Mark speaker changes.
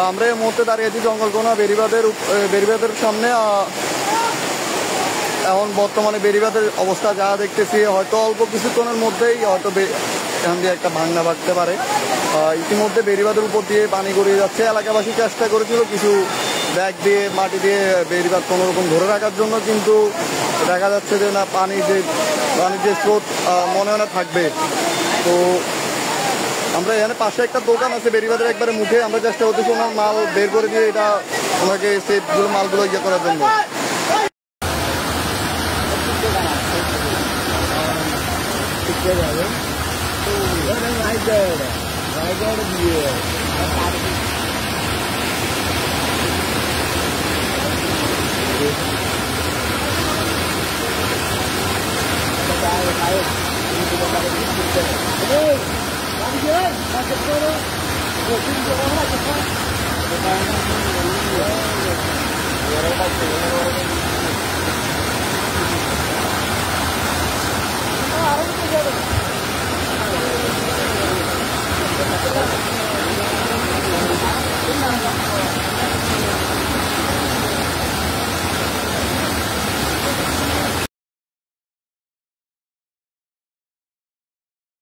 Speaker 1: আমরা এই মুহূর্তে দাঁড়িয়েছি জঙ্গলকোনা বেড়িবাঁধের সামনে। এখন বর্তমানে বেড়িবাঁধের অবস্থা যা দেখতেছি, হয়তো অল্প কিছুক্ষণের মধ্যেই হয়তো এখান দিয়ে একটা ভাঙনা বাড়তে পারে। ইতিমধ্যে বেড়িবাঁধের উপর দিয়ে পানি গড়িয়ে যাচ্ছে। এলাকাবাসী চেষ্টা করেছিল কিছু ব্যাগ দিয়ে মাটি দিয়ে বেড়িবাঁধ কোনোরকম ধরে রাখার জন্য, কিন্তু দেখা যাচ্ছে যে না, পানির যে স্রোত মনে হয় না থাকবে। তো আমরা এখানে পাশে একটা দোকান আছে বেড়িবাঁধের একবারে মুখে, আমরা চেষ্টা করতেছি ওনার মাল বের করে দিয়ে এটা ওনাকে সেগুলো মালগুলো ইয়ে করার জন্য।
Speaker 2: Hey,